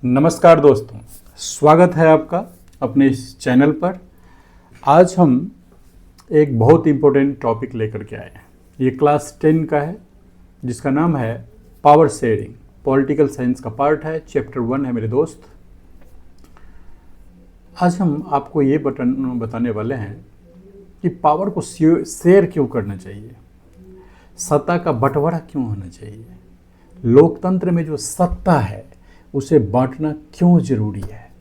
नमस्कार दोस्तों, स्वागत है आपका अपने इस चैनल पर। आज हम एक बहुत इम्पोर्टेंट टॉपिक लेकर के आए हैं। ये क्लास 10 का है, जिसका नाम है पावर शेयरिंग। पॉलिटिकल साइंस का पार्ट है, चैप्टर 1 है मेरे दोस्त। आज हम आपको ये बताने वाले हैं कि पावर को शेयर क्यों करना चाहिए, सत्ता का बंटवारा क्यों होना चाहिए, लोकतंत्र में जो सत्ता है उसे बांटना क्यों जरूरी है,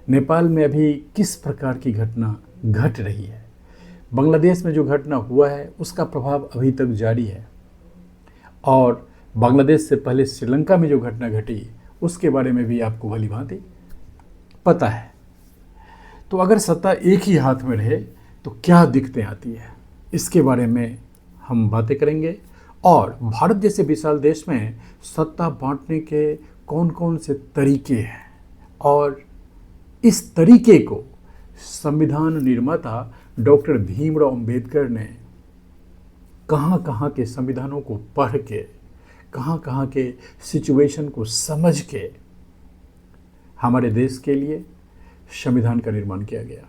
नेपाल में अभी किस प्रकार की घटना घट रही है, बांग्लादेश में जो घटना हुआ है उसका प्रभाव अभी तक जारी है, और बांग्लादेश से पहले श्रीलंका में जो घटना घटी उसके बारे में भी आपको भली भांति पता है। तो अगर सत्ता एक ही हाथ में रहे तो क्या दिक्कतें आती है, इसके बारे में हम बातें करेंगे। और भारत जैसे विशाल देश में सत्ता बांटने के कौन कौन से तरीके हैं, और इस तरीके को संविधान निर्माता डॉक्टर भीमराव अंबेडकर ने कहाँ कहाँ के संविधानों को पढ़ के, कहाँ कहाँ के सिचुएशन को समझ के हमारे देश के लिए संविधान का निर्माण किया गया।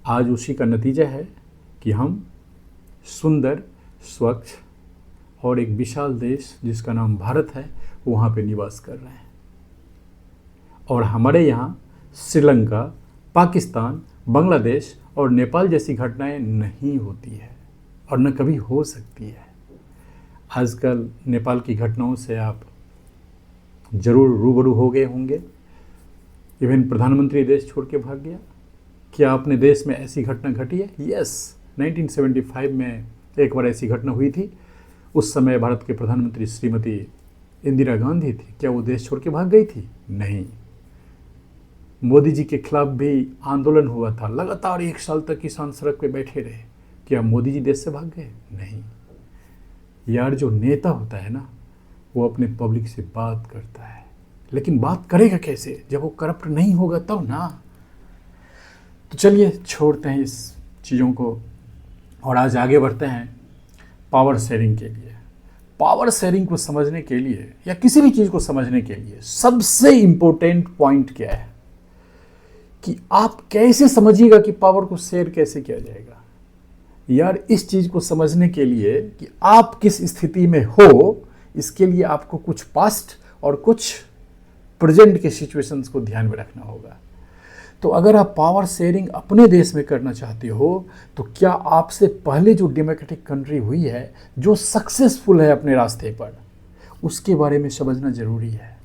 आज उसी का नतीजा है कि हम सुंदर, स्वच्छ और एक विशाल देश जिसका नाम भारत है वहाँ पे निवास कर रहे हैं। और हमारे यहाँ श्रीलंका, पाकिस्तान, बांग्लादेश और नेपाल जैसी घटनाएं नहीं होती है और न कभी हो सकती है। आजकल नेपाल की घटनाओं से आप जरूर रूबरू हो गए होंगे। इवन प्रधानमंत्री देश छोड़ के भाग गया। क्या अपने देश में ऐसी घटना घटी है? यस, 1975 में एक बार ऐसी घटना हुई थी। उस समय भारत के प्रधानमंत्री श्रीमती इंदिरा गांधी थी। क्या वो देश छोड़ के भाग गई थी? नहीं। मोदी जी के खिलाफ भी आंदोलन हुआ था, लगातार 1 साल तक किसान सड़क पे बैठे रहे। क्या मोदी जी देश से भाग गए? नहीं। यार, जो नेता होता है ना, वो अपने पब्लिक से बात करता है, लेकिन बात करेगा कैसे जब वो करप्ट नहीं होगा तब ना। तो चलिए छोड़ते हैं इस चीज़ों को और आज आगे बढ़ते हैं पावर शेयरिंग के लिए। पावर शेयरिंग को समझने के लिए या किसी भी चीज़ को समझने के लिए सबसे इम्पोर्टेंट पॉइंट क्या है कि आप कैसे समझिएगा कि पावर को शेयर कैसे किया जाएगा। यार, इस चीज़ को समझने के लिए कि आप किस स्थिति में हो, इसके लिए आपको कुछ पास्ट और कुछ प्रेजेंट के सिचुएशंस को ध्यान में रखना होगा। तो अगर आप पावर शेयरिंग अपने देश में करना चाहते हो तो क्या आपसे पहले जो डेमोक्रेटिक कंट्री हुई है, जो सक्सेसफुल है अपने रास्ते पर, उसके बारे में समझना जरूरी है।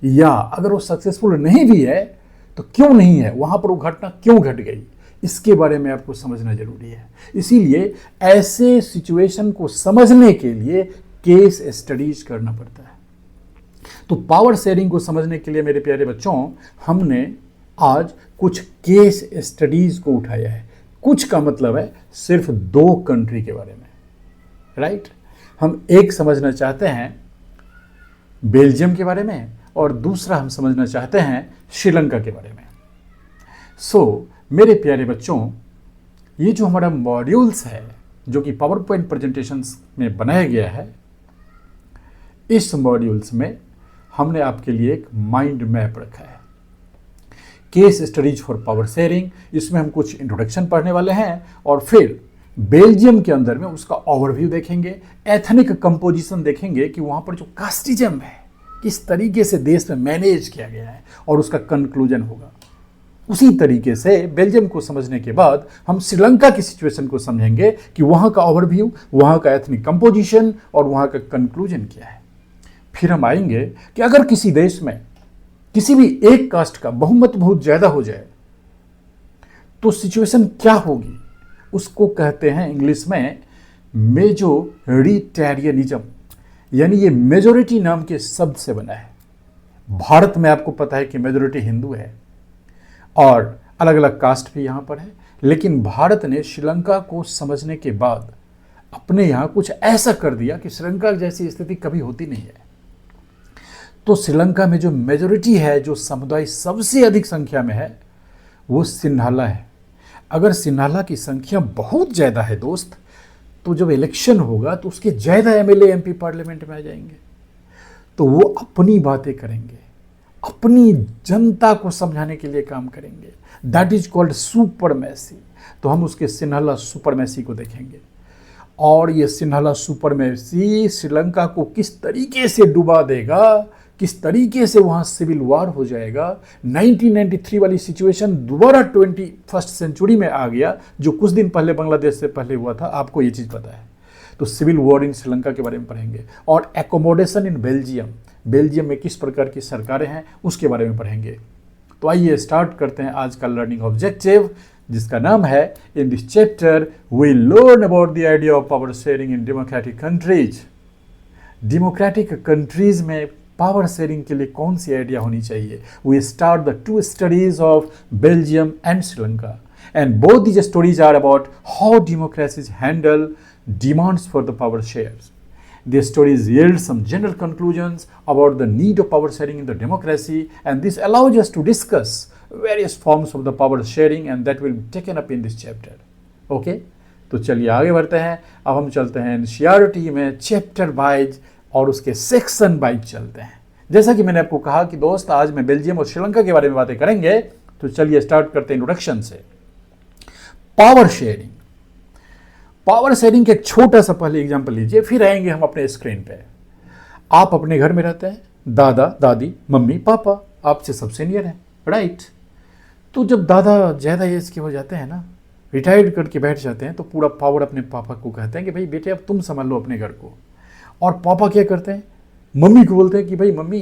या अगर वो सक्सेसफुल नहीं भी है तो क्यों नहीं है, वहाँ पर वो घटना क्यों घट गई, इसके बारे में आपको समझना जरूरी है। इसीलिए ऐसे सिचुएशन को समझने के लिए केस स्टडीज करना पड़ता है। तो पावर शेयरिंग को समझने के लिए मेरे प्यारे बच्चों, हमने आज कुछ केस स्टडीज को उठाया है। कुछ का मतलब है सिर्फ 2 कंट्री के बारे में, राइट। हम एक समझना चाहते हैं बेल्जियम के बारे में और दूसरा हम समझना चाहते हैं श्रीलंका के बारे में। मेरे प्यारे बच्चों, ये जो हमारा मॉड्यूल्स है जो कि पावर पॉइंट प्रेजेंटेशंस में बनाया गया है, इस मॉड्यूल्स में हमने आपके लिए एक माइंड मैप रखा है, case studies for power sharing. इसमें हम कुछ इंट्रोडक्शन पढ़ने वाले हैं और फिर बेल्जियम के अंदर में उसका ओवरव्यू देखेंगे, एथनिक कंपोजिशन देखेंगे कि वहाँ पर जो कास्टिज्म है किस तरीके से देश में मैनेज किया गया है, और उसका कंक्लूजन होगा। उसी तरीके से बेल्जियम को समझने के बाद हम श्रीलंका की सिचुएशन को समझेंगे कि वहाँ का ओवरव्यू, वहाँ का एथनिक कंपोजिशन और वहाँ का कंक्लूजन क्या है। फिर हम आएंगे कि अगर किसी देश में किसी भी एक कास्ट का बहुमत बहुत ज़्यादा हो जाए तो सिचुएशन क्या होगी। उसको कहते हैं इंग्लिश में मेजोरिटेरियनिज्म, यानी ये मेजोरिटी नाम के शब्द से बना है। भारत में आपको पता है कि मेजोरिटी हिंदू है और अलग अलग कास्ट भी यहाँ पर है, लेकिन भारत ने श्रीलंका को समझने के बाद अपने यहाँ कुछ ऐसा कर दिया कि श्रीलंका जैसी स्थिति कभी होती नहीं है। तो श्रीलंका में जो मेजोरिटी है, जो समुदाय सबसे अधिक संख्या में है, वो सिन्हाला है। अगर सिन्हाला की संख्या बहुत ज़्यादा है दोस्त, तो जब इलेक्शन होगा तो उसके ज़्यादा एमएलए एमपी पार्लियामेंट में आ जाएंगे, तो वो अपनी बातें करेंगे अपनी जनता को समझाने के लिए काम करेंगे। That is called supremacy. तो हम उसके सिन्हला सुपरमेसी को देखेंगे, और ये सिन्हला सुपरमेसी श्रीलंका को किस तरीके से डुबा देगा, किस तरीके से वहाँ सिविल वार हो जाएगा। 1993 वाली सिचुएशन दोबारा 21st सेंचुरी में आ गया, जो कुछ दिन पहले बांग्लादेश से पहले हुआ था। आपको ये चीज़ पता है? तो सिविल वॉर इन श्रीलंका के बारे में पढ़ेंगे, और एकोमोडेशन इन बेल्जियम, बेल्जियम में किस प्रकार की सरकारें हैं उसके बारे में पढ़ेंगे। तो आइए स्टार्ट करते हैं आज का लर्निंग ऑब्जेक्टिव, जिसका नाम है in this chapter we learn about the idea of power sharing in democratic countries. Democratic countries में पावर शेयरिंग के लिए कौन सी आइडिया होनी चाहिए। We start the 2 studies of Belgium and Sri Lanka, and both these stories are about how democracies handle demands for the power shares. These stories yield some general conclusions about the need of power sharing in the democracy, and this allows us to discuss various forms of the power sharing, and that will be taken up in this chapter. Okay? तो चलिए आगे बढ़ते हैं। अब हम चलते हैं NCERT में चैप्टर वाइज और उसके सेक्शन वाइज चलते हैं। जैसा कि मैंने आपको कहा कि दोस्त आज मैं बेल्जियम और श्रीलंका के बारे में बातें करेंगे, तो चलिए स्टार्ट करते हैं इंट्रोडक्शन से। पावर शेयरिंग, पावर शेयरिंग के एक छोटा सा पहले एग्जांपल लीजिए, फिर आएंगे हम अपने स्क्रीन पे। आप अपने घर में रहते हैं, दादा दादी मम्मी पापा आपसे सब सीनियर हैं, राइट। तो जब दादा ज़्यादा एज के हो जाते हैं ना, रिटायर्ड करके बैठ जाते हैं, तो पूरा पावर अपने पापा को कहते हैं कि भाई बेटे अब तुम संभाल लो अपने घर को। और पापा क्या करते हैं, मम्मी को बोलते हैं कि भाई मम्मी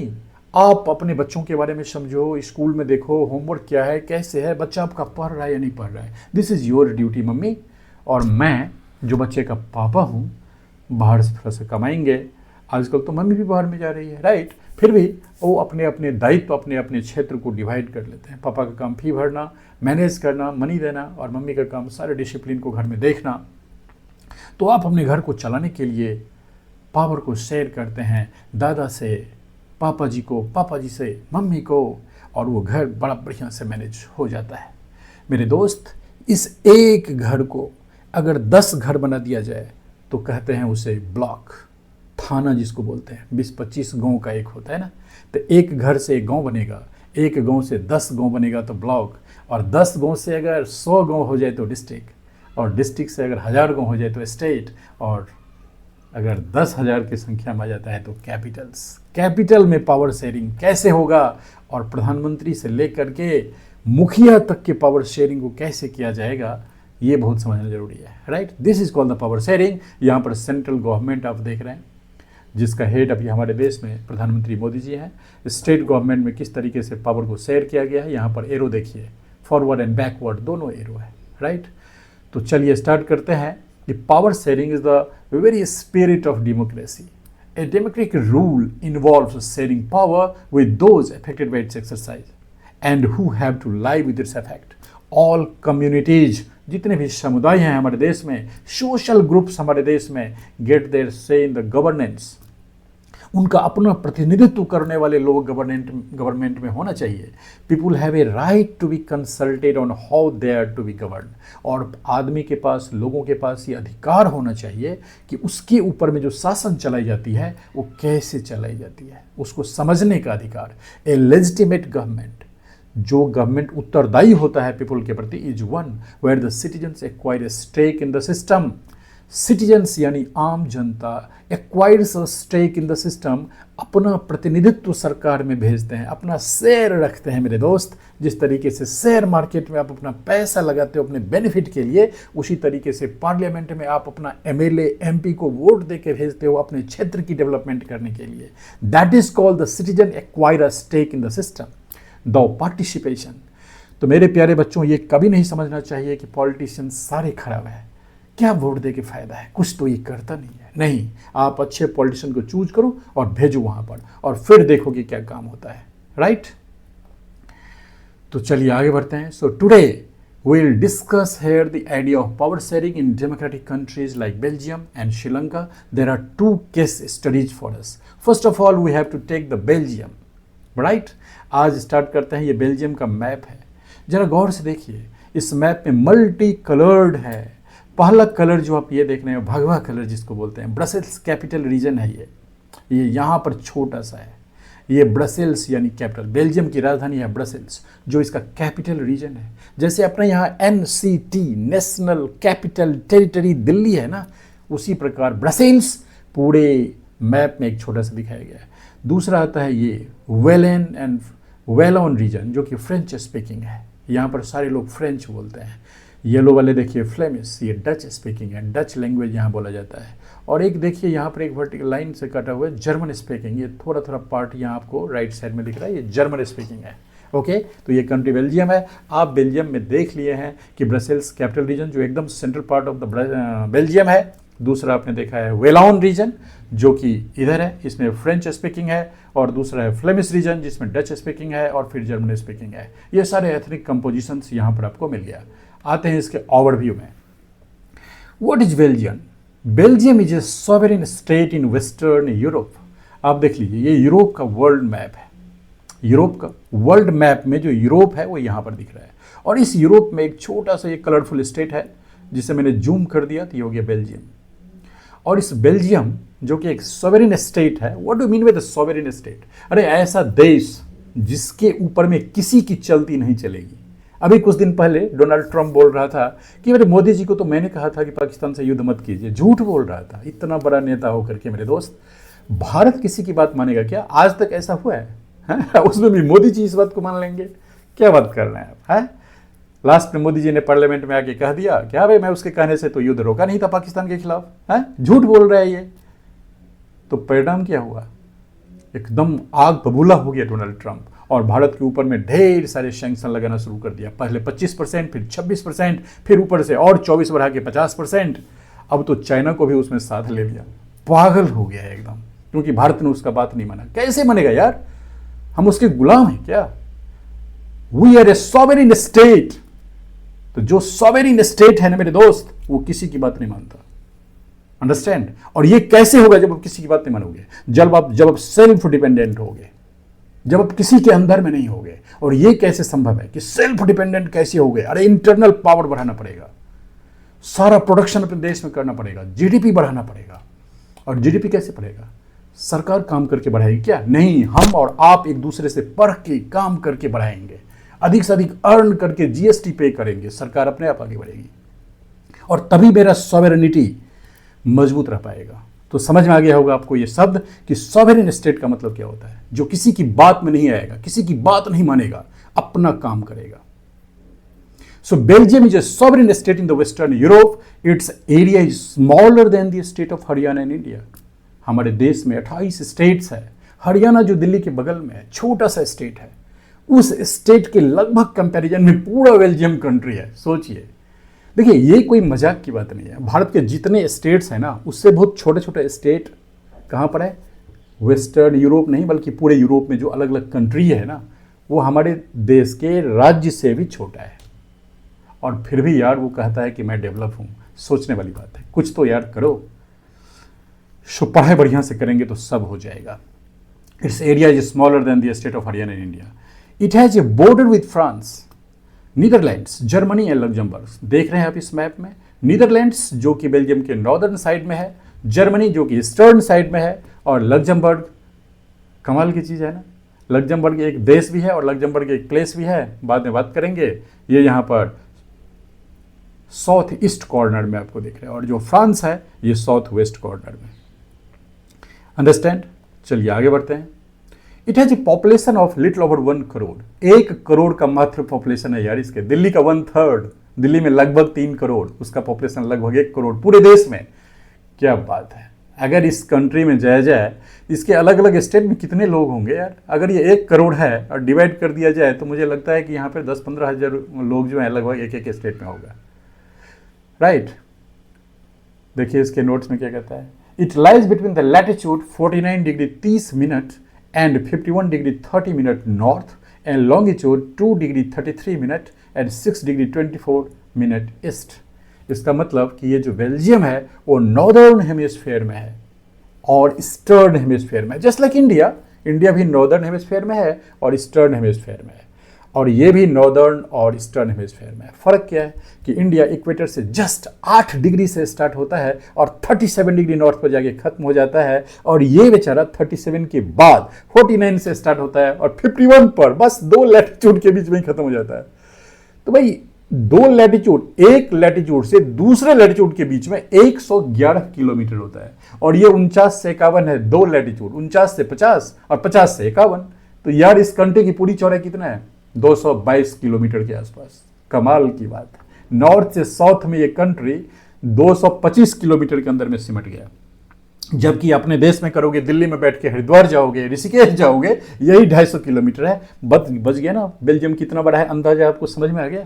आप अपने बच्चों के बारे में समझो, स्कूल में देखो होमवर्क क्या है, कैसे है, बच्चा आपका पढ़ रहा है या नहीं पढ़ रहा है, this is your duty mummy. और मैं जो बच्चे का पापा हूँ, बाहर से थोड़ा सा कमाएंगे। आजकल तो मम्मी भी बाहर में जा रही है, राइट। फिर भी वो अपने अपने दायित्व अपने अपने क्षेत्र को डिवाइड कर लेते हैं। पापा का काम फी भरना, मैनेज करना, मनी देना, और मम्मी का काम सारे डिसिप्लिन को घर में देखना। तो आप अपने घर को चलाने के लिए पावर को शेयर करते हैं, दादा से पापा जी को, पापा जी से मम्मी को, और वो घर बड़ा बढ़िया से मैनेज हो जाता है। मेरे दोस्त, इस एक घर को अगर 10 घर बना दिया जाए तो कहते हैं उसे ब्लॉक, थाना जिसको बोलते हैं। 20-25 गांव का एक होता है ना, तो एक घर से एक गांव बनेगा, एक गांव से 10 गांव बनेगा तो ब्लॉक, और 10 गांव से अगर 100 गांव हो जाए तो डिस्ट्रिक्ट, और डिस्ट्रिक्ट से अगर 1000 गांव हो जाए तो स्टेट, और अगर 10,000 की संख्या में आ जाता है तो कैपिटल्स। कैपिटल में पावर शेयरिंग कैसे होगा, और प्रधानमंत्री से लेकर के मुखिया तक के पावर शेयरिंग को कैसे किया जाएगा, ये बहुत समझना जरूरी है, right. This is called the power sharing. यहाँ पर सेंट्रल गवर्नमेंट आप देख रहे हैं, जिसका हेड अभी हमारे देश में प्रधानमंत्री मोदी जी हैं। स्टेट गवर्नमेंट में किस तरीके से पावर को शेयर किया गया है, यहाँ पर एरो देखिए, फॉरवर्ड एंड बैकवर्ड दोनों एरो है, राइट। तो चलिए स्टार्ट करते हैं। The power sharing is the very spirit of democracy. A democratic rule involves sharing power with those affected by its exercise and who have to live with its effect. All communities, जितने भी समुदाय हैं हमारे देश में, social groups हमारे देश में, गेट देयर से इन द गवर्नेंस। उनका अपना प्रतिनिधित्व करने वाले लोग गवर्नमेंट में होना चाहिए। People have a right to be consulted on how they are to be govern. और आदमी के पास, लोगों के पास ये अधिकार होना चाहिए कि उसके ऊपर में जो शासन चलाई जाती है वो कैसे चलाई जाती है, उसको समझने का अधिकार। ए लेजिटिमेट गवर्नमेंट, जो गवर्नमेंट उत्तरदायी होता है पीपल के प्रति, is one where the citizens acquire a stake in the system. Citizens यानी आम जनता acquires a stake in the system, अपना प्रतिनिधित्व सरकार में भेजते हैं, अपना शेयर रखते हैं। मेरे दोस्त, जिस तरीके से शेयर मार्केट में आप अपना पैसा लगाते हो अपने बेनिफिट के लिए, उसी तरीके से पार्लियामेंट में आप अपना एमएलए एमपी को वोट दे के भेजते हो अपने क्षेत्र की डेवलपमेंट करने के लिए। That is called the citizen acquire a stake in the system. The participation. तो मेरे प्यारे बच्चों, ये कभी नहीं समझना चाहिए कि पॉलिटिशियन सारे खराब हैं, क्या वोट दे के फायदा है, कुछ तो ये करता नहीं है। नहीं, आप अच्छे पॉलिटिशियन को चूज करो और भेजो वहाँ पर, और फिर देखो कि क्या काम होता है, राइट। तो चलिए आगे बढ़ते हैं। So today we will discuss here the idea of power sharing in democratic countries like Belgium and Sri Lanka. There are 2 case studies for us. First of all we have to take the Belgium, right. आज start करते हैं। ये Belgium का map है, जरा गौर से देखिए। इस मैप में मल्टी कलर्ड है। पहला कलर जो आप ये देख रहे हैं, भगवा कलर जिसको बोलते हैं, ब्रसेल्स कैपिटल रीजन है ये यहाँ पर छोटा सा है। ये ब्रसेल्स यानी कैपिटल, बेल्जियम की राजधानी है ब्रसेल्स, जो इसका कैपिटल रीजन है। जैसे अपने यहाँ NCT national capital territory Delhi है ना, उसी प्रकार ब्रसेल्स पूरे मैप में एक छोटा सा दिखाया गया है। दूसरा आता है ये वेलेन एंड वेलोन रीजन, जो कि फ्रेंच स्पीकिंग है, यहाँ पर सारे लोग फ्रेंच बोलते हैं। येलो वाले देखिए फ्लेमिश, ये डच स्पीकिंग है, डच लैंग्वेज यहाँ बोला जाता है। और एक देखिए यहाँ पर एक वर्टिकल लाइन से कटा हुआ है जर्मन स्पीकिंग, ये थोड़ा थोड़ा पार्ट यहाँ आपको राइट साइड में दिख रहा है, ये जर्मन स्पीकिंग है। ओके, तो ये कंट्री बेल्जियम है। आप बेल्जियम में देख लिए हैं कि ब्रसेल्स कैपिटल रीजन जो एकदम central part of the Belgium है। दूसरा आपने देखा है वेलाउन रीजन जो कि इधर है, इसमें फ्रेंच स्पीकिंग है। और दूसरा है फ्लेमिश रीजन जिसमें डच स्पीकिंग है और फिर जर्मन स्पीकिंग है। ये सारे एथनिक कंपोजिशंस यहाँ पर आपको मिल गया। आते हैं इसके ओवरव्यू में। What is Belgium? Belgium is a sovereign state in western Europe. आप देख लीजिए, ये यूरोप का वर्ल्ड मैप है। यूरोप का वर्ल्ड मैप में जो यूरोप है वो यहाँ पर दिख रहा है। और इस यूरोप में एक छोटा सा ये कलरफुल स्टेट है जिसे मैंने जूम कर दिया तो ये हो गया बेल्जियम। और इस बेल्जियम जो कि एक सॉवरेन स्टेट है, what do mean by the sovereign state? अरे ऐसा देश जिसके ऊपर में किसी की चलती नहीं चलेगी। अभी कुछ दिन पहले डोनाल्ड ट्रंप बोल रहा था कि मेरे मोदी जी को तो मैंने कहा था कि पाकिस्तान से युद्ध मत कीजिए। झूठ बोल रहा था, इतना बड़ा नेता होकर के मेरे दोस्त। भारत किसी की बात मानेगा क्या? आज तक ऐसा हुआ है? उसमें भी मोदी जी इस बात को मान लेंगे? क्या बात कर रहे हैं आप? लास्ट में मोदी जी ने पार्लियामेंट में आके कह दिया कि हाँ भाई, मैं उसके कहने से तो युद्ध रोका नहीं था पाकिस्तान के खिलाफ। झूठ बोल रहा है ये। तो परिणाम क्या हुआ? एकदम आग बबूला हो गया डोनाल्ड ट्रंप और भारत के ऊपर में ढेर सारे सैंक्शन लगाना शुरू कर दिया। पहले 25%, फिर 26%, फिर ऊपर से और 24 बढ़ा के 50%। अब तो चाइना को भी उसमें साथ ले लिया। पागल हो गया है एकदम, क्योंकि भारत ने उसका बात नहीं माना। कैसे मानेगा यार? हम उसके गुलाम हैं क्या? We are a sovereign state. तो जो सॉवरेन स्टेट है ना मेरे दोस्त, वो किसी की बात नहीं मानता। अंडरस्टैंड? और ये कैसे होगा जब आप किसी की बात नहीं मानोगे? जब आप सेल्फ डिपेंडेंट होगे, जब आप किसी के अंदर में नहीं होगे। और ये कैसे संभव है कि सेल्फ डिपेंडेंट कैसे हो गए? अरे इंटरनल पावर बढ़ाना पड़ेगा, सारा प्रोडक्शन अपने देश में करना पड़ेगा, जीडीपी बढ़ाना पड़ेगा। और जीडीपी कैसे बढ़ेगा? सरकार काम करके बढ़ाएगी क्या? नहीं, हम और आप एक दूसरे से पढ़ के काम करके बढ़ाएंगे, अधिक से अधिक अर्न करके जीएसटी पे करेंगे, सरकार अपने आप आगे बढ़ेगी। और तभी मेरा सॉवरेनिटी मजबूत रह पाएगा। तो समझ में आ गया होगा आपको ये शब्द कि सॉवरेन स्टेट का मतलब क्या होता है? जो किसी की बात में नहीं आएगा, किसी की बात नहीं मानेगा, अपना काम करेगा। So Belgium is a sovereign state in the western Europe. Its area is smaller than the state of Haryana in India. हमारे देश में 28 स्टेट्स है। हरियाणा जो दिल्ली के बगल में है, छोटा सा स्टेट है, उस स्टेट के लगभग कंपैरिजन में पूरा बेल्जियम कंट्री है। सोचिए, देखिए ये कोई मजाक की बात नहीं है। भारत के जितने स्टेट्स हैं ना, उससे बहुत छोटे छोटे स्टेट कहाँ पर है? वेस्टर्न यूरोप नहीं, बल्कि पूरे यूरोप में जो अलग अलग कंट्री है ना, वो हमारे देश के राज्य से भी छोटा है। और फिर भी यार वो कहता है कि मैं डेवलप हूँ। सोचने वाली बात है, कुछ तो यार करो। पढ़ाई बढ़िया से करेंगे तो सब हो जाएगा। It's area is smaller than the state of Haryana in India. It has a border with France, Netherlands, Germany and Luxembourg. देख रहे हैं आप इस मैप में, नीदरलैंड्स जो कि बेल्जियम के नॉर्दर्न साइड में है, जर्मनी जो कि ईस्टर्न साइड में है, और लग्जमबर्ग। कमाल की चीज़ है ना, लग्जमबर्ग एक देश भी है और लग्जमबर्ग एक प्लेस भी है, बाद में बात करेंगे। ये यहाँ पर साउथ ईस्ट कॉर्नर में आपको दिख रहा है, और जो फ्रांस है ये साउथ वेस्ट कॉर्नर में। अंडरस्टैंड? चलिए आगे बढ़ते हैं। It has a population of little over 1 crore. 1 crore का मात्र पॉपुलेशन है यार इसके। दिल्ली का 1/3, दिल्ली में लगभग 3 करोड़, उसका पॉपुलेशन लगभग 1 करोड़ पूरे देश में। क्या बात है! अगर इस कंट्री में जाया जाए, इसके अलग अलग स्टेट में कितने लोग होंगे यार? अगर ये 1 करोड़ है और डिवाइड कर दिया जाए तो मुझे लगता है कि यहाँ पर 10-15 हज़ार लोग जो हैं लगभग एक एक स्टेट में होगा। राइट? देखिए इसके नोट्स में क्या कहता है। It lies between the latitude 49 degree 30 minute and 51 degree 30 minute north and longitude 2 degree 33 minute and 6 degree 24 minute east. इसका मतलब कि ये जो बेल्जियम है वो नॉर्दर्न हेमिस्फीयर में है और ईस्टर्न हेमिस्फीयर में है। जस्ट लाइक इंडिया, इंडिया भी नॉर्दर्न हेमिस्फीयर में है और ईस्टर्न हेमिस्फीयर में है। और ये भी नॉर्दर्न और ईस्टर्न हेमिस्फीयर में। फ़र्क क्या है कि इंडिया इक्वेटर से जस्ट 8 डिग्री से स्टार्ट होता है और 37 डिग्री नॉर्थ पर जाके खत्म हो जाता है, और ये बेचारा 37 के बाद 49 से स्टार्ट होता है और 51 पर बस 2 लैटिट्यूड के बीच में ही खत्म हो जाता है। तो भाई 2 लैटिट्यूड, एक लैटिट्यूड से दूसरे लैटिट्यूड के बीच में 111 किलोमीटर होता है, और ये 49 से 51 है 2 लैटिट्यूड, 49 से 50 और 50 से 51। तो यार इस कंट्री की पूरी चौड़ाई कितना है? 222 किलोमीटर के आसपास। कमाल की बात है, नॉर्थ से साउथ में ये कंट्री 225 किलोमीटर के अंदर में सिमट गया। जबकि अपने देश में करोगे, दिल्ली में बैठ के हरिद्वार जाओगे, ऋषिकेश जाओगे, यही 250 किलोमीटर है। बच गया ना बेल्जियम कितना बड़ा है, अंदाजा आपको समझ में आ गया।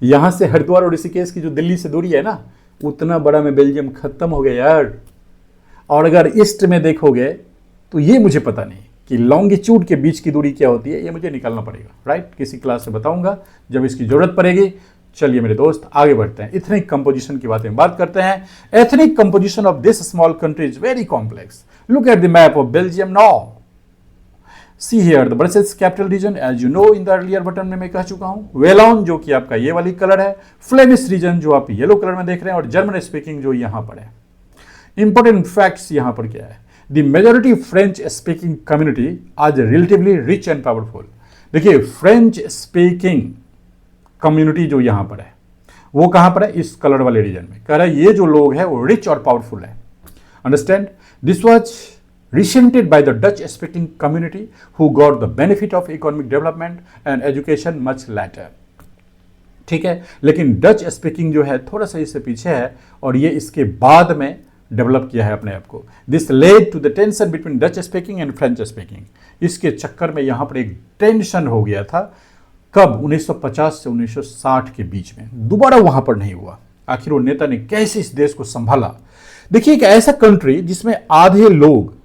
यहां से हरिद्वार और ऋषिकेश की जो दिल्ली से दूरी है ना, उतना बड़ा में बेल्जियम खत्म हो गया यार। और अगर ईस्ट में देखोगे तो ये मुझे पता नहीं कि लॉन्गिट्यूड के बीच की दूरी क्या होती है, ये मुझे निकालना पड़ेगा, राइट। किसी क्लास से बताऊंगा जब इसकी जरूरत पड़ेगी। चलिए मेरे दोस्त आगे बढ़ते हैं, एथनिक कंपोजिशन की बातें बात करते हैं। Ethnic composition of this small country is very complex. Look at the map of Belgium now. See here the Brussels capital region, as you know in the earlier button में मैं कह चुका हूं। वेलॉन जो कि आपका ये वाली कलर है, फ्लेमिश रीजन जो आप येलो कलर में देख रहे हैं, और जर्मन स्पीकिंग जो यहां पर है। इंपॉर्टेंट फैक्ट्स यहां पर क्या है? The majority French speaking community are relatively rich and powerful। देखिए फ्रेंच स्पीकिंग कम्युनिटी जो यहां पर है वो कहां पर है? इस कलर वाले रीजन में। कह रहा है ये जो लोग हैं वो रिच और पावरफुल है। Understand? This was resented by the Dutch speaking community who got the benefit of economic development and education much later। ठीक है, लेकिन डच स्पीकिंग जो है थोड़ा सा इससे पीछे है, और ये इसके बाद में डेवलप किया है अपने आप को। This led to the tension between Dutch speaking and French speaking. इसके चक्कर में यहाँ पर एक टेंशन हो गया था। कब? 1950 से 1960 के बीच में। दोबारा वहां पर नहीं हुआ। आखिर वो नेता ने कैसे इस देश को संभाला? देखिए एक ऐसा कंट्री जिसमें आधे लोग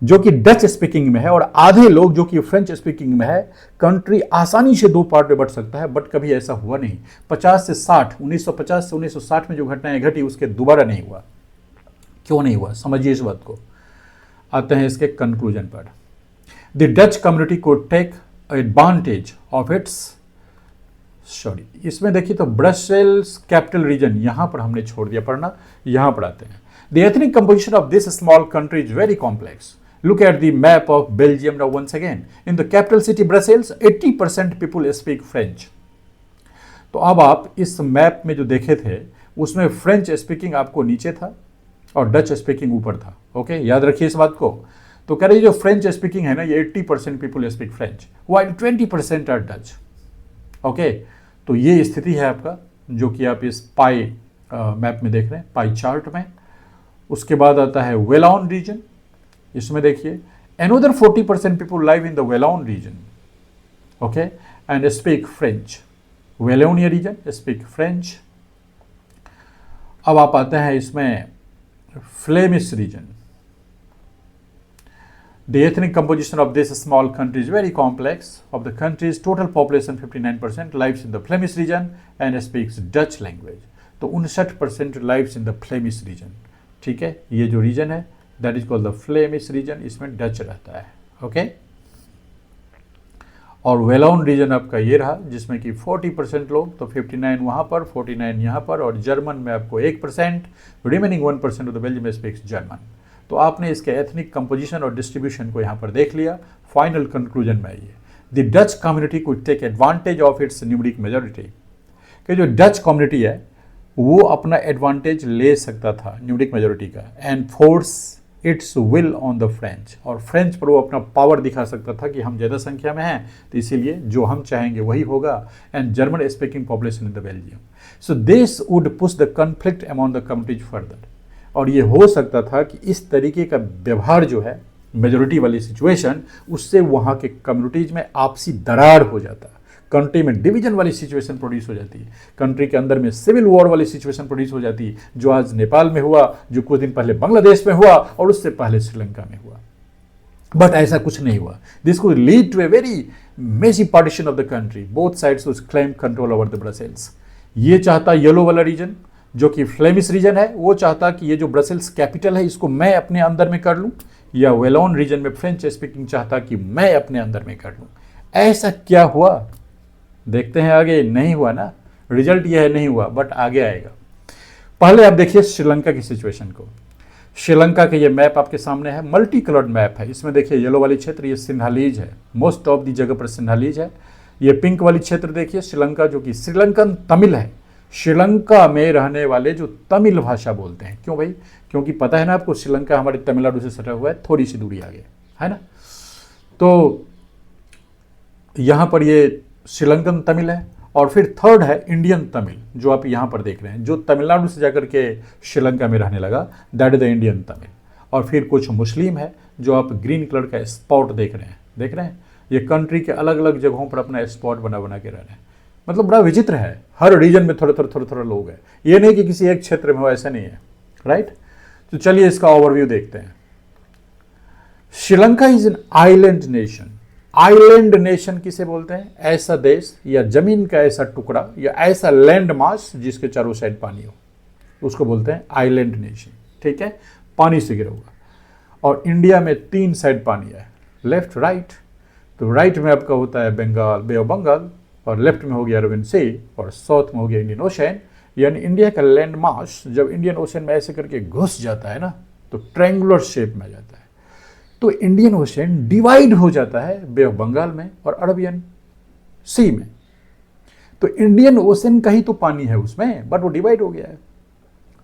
जो कि डच स्पीकिंग में है और आधे लोग जो कि फ्रेंच स्पीकिंग में है, कंट्री आसानी से 2 पार्ट में बढ़ सकता है, बट कभी ऐसा हुआ नहीं। 50 से 60, 1950 से 1960 में जो घटनाएं घटी उसके दोबारा नहीं हुआ। क्यों नहीं हुआ? समझिए इस बात को। आते हैं इसके कंक्लूजन पर। द डच कम्युनिटी को take advantage of its, sorry इसमें देखिए तो ब्रसेल्स कैपिटल रीजन यहां पर हमने छोड़ दिया पढ़ना, यहां पर आते हैं। The ethnic composition of this small country is very complex. Look at the map of Belgium now once again. In the capital city Brussels, 80% people speak French। तो अब आप इस मैप में जो देखे थे उसमें फ्रेंच स्पीकिंग आपको नीचे था और डच स्पीकिंग ऊपर था। ओके, याद रखिए इस बात को। तो कह रही जो फ्रेंच स्पीकिंग है ना, ये 80% people speak French, while 20% are Dutch. Okay, तो ये स्थिति है आपका जो कि आप इस पाई मैप में देख रहे हैं, पाई चार्ट में। उसके बाद आता है वेलॉन रीजन। इसमें देखिए another 40% people live in the Wallon region, okay, and speak French। Wallonia region speak French। अब आप आते हैं इसमें Flemish region. The ethnic composition of this small country is very complex। Of the country's total population 59% lives in the Flemish region and speaks Dutch language। तो 59% lives in the Flemish region। ठीक है, ये जो reason है that is called the Flemish region, इसमें Dutch रहता है। Okay, और वेलॉन रीजन आपका ये रहा जिसमें कि 40% लोग, तो 59 वहाँ पर, 49 यहाँ पर, और जर्मन में आपको 1%, remaining 1% of the Belgium speaks German. तो आपने इसके एथनिक कंपोजिशन और डिस्ट्रीब्यूशन को यहाँ पर देख लिया। फाइनल कंक्लूजन में आइए। The Dutch community could take advantage of its numeric majority. कि जो डच कम्युनिटी है वो अपना एडवांटेज ले सकता था न्यूमरिक मेजॉरिटी का, and force it's will on the French, और फ्रेंच पर वो अपना पावर दिखा सकता था कि हम ज़्यादा संख्या में हैं तो इसीलिए जो हम चाहेंगे वही होगा। And German speaking population in the Belgium, so this would push the conflict among the communities further. और ये हो सकता था कि इस तरीके का व्यवहार जो है मेजोरिटी वाली सिचुएशन, उससे वहाँ के कम्युनिटीज में आपसी दरार हो जाता, कंट्री में डिवीजन वाली सिचुएशन प्रोड्यूस हो जाती है, कंट्री के अंदर में सिविल वॉर वाली सिचुएशन प्रोड्यूस हो जाती है, जो आज नेपाल में हुआ, जो कुछ दिन पहले बांग्लादेश में हुआ, और उससे पहले श्रीलंका में हुआ। बट ऐसा कुछ नहीं हुआ। This could lead to a very messy partition of the country. Both sides would claim control over the Brussels. ये चाहता येलो वाला रीजन जो कि फ्लेमिश रीजन है, वो चाहता कि ये जो ब्रसेल्स कैपिटल है इसको मैं अपने अंदर में कर लूँ, या वेलॉन रीजन में फ्रेंच स्पीकिंग चाहता कि मैं अपने अंदर में कर लूँ। ऐसा क्या हुआ, देखते हैं आगे। नहीं हुआ ना, रिजल्ट यह है नहीं हुआ, बट आगे आएगा। पहले आप देखिए श्रीलंका की सिचुएशन को। श्रीलंका का ये मैप आपके सामने है, मल्टी कलर्ड मैप है। इसमें देखिए येलो वाली क्षेत्र ये सिन्हालीज है, मोस्ट ऑफ दी जगह पर सिन्हालीज है। ये पिंक वाली क्षेत्र देखिए श्रीलंका, जो कि श्रीलंकन तमिल है। श्रीलंका में रहने वाले जो तमिल भाषा बोलते हैं। क्यों भाई? क्योंकि पता है ना आपको, श्रीलंका हमारे तमिलनाडु से सटा हुआ है, थोड़ी सी दूरी आगे है ना। तो यहाँ पर ये श्रीलंकन तमिल है, और फिर थर्ड है इंडियन तमिल, जो आप यहाँ पर देख रहे हैं, जो तमिलनाडु से जाकर के श्रीलंका में रहने लगा, that is the Indian Tamil. और फिर कुछ मुस्लिम है, जो आप ग्रीन कलर का स्पॉट देख रहे हैं। ये कंट्री के अलग अलग जगहों पर अपना स्पॉट बना बना के रह रहे हैं। मतलब बड़ा विचित्र है, हर रीजन में थोड़े थोड़े लोग हैं। ये नहीं कि किसी एक क्षेत्र में हो, ऐसा नहीं है, राइट। तो चलिए इसका ओवरव्यू देखते हैं। Sri Lanka is an island nation. Island nation किसे बोलते हैं? ऐसा देश या जमीन का ऐसा टुकड़ा या ऐसा लैंड मास जिसके चारों साइड पानी हो, उसको बोलते हैं आइलैंड नेशन। ठीक है, पानी से घिरा हुआ। और इंडिया में 3 साइड पानी है, लेफ्ट राइट। तो राइट में आपका होता है बंगाल, बे ऑफ बंगाल, और लेफ्ट में हो गया अरबियन सी, और साउथ में हो गया इंडियन ओशन। यानी इंडिया का लैंड मास जब इंडियन ओशन में ऐसे करके घुस जाता है ना, तो ट्रायंगुलर शेप में आ जाता है। तो इंडियन ओशन डिवाइड हो जाता है बे ऑफ बंगाल में और अरबियन सी में। तो इंडियन ओशन का ही तो पानी है उसमें, बट वो डिवाइड हो गया है।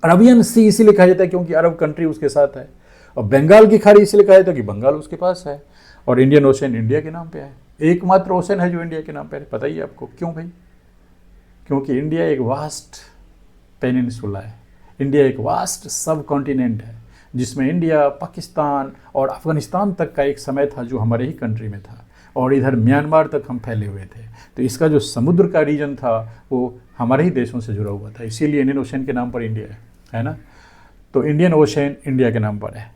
अरबियन सी इसीलिए कहा जाता है क्योंकि अरब कंट्री उसके साथ है, और बंगाल की खाड़ी इसलिए कहा जाता है कि बंगाल उसके पास है, और इंडियन ओशन इंडिया के नाम पे है। एकमात्र ओशन है जो इंडिया के नाम पे है, पता ही है आपको क्यों भाई? क्योंकि इंडिया एक वास्ट पेनिनसुला है, इंडिया एक वास्ट सब कॉन्टिनेंट है, जिसमें इंडिया, पाकिस्तान और अफगानिस्तान तक का एक समय था जो हमारे ही कंट्री में था, और इधर म्यांमार तक हम फैले हुए थे। तो इसका जो समुद्र का रीजन था वो हमारे ही देशों से जुड़ा हुआ था, इसीलिए इंडियन ओशन के नाम पर इंडिया है ना। तो इंडियन ओशन इंडिया के नाम पर है।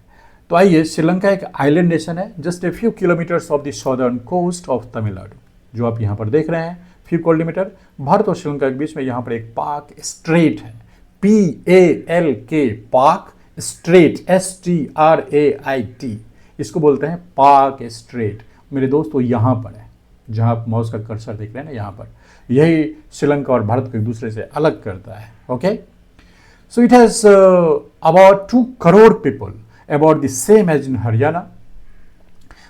तो आइए, श्रीलंका एक आइलैंड नेशन है, just a few kilometers off the southern coast of Tamil Nadu, जो आप यहाँ पर देख रहे हैं, फ्यू किलोमीटर। भारत और श्रीलंका के बीच में यहाँ पर एक पाक स्ट्रेट है, PALK, पाक स्ट्रेट, STRAIT, इसको बोलते हैं पाक स्ट्रेट। मेरे दोस्त वो यहाँ पर है, जहाँ आप माउस का कर्सर देख रहे हैं ना, यहाँ पर। यही श्रीलंका और भारत को एक दूसरे से अलग करता है। Okay, so it has about 2 crore people, about the same as in Haryana.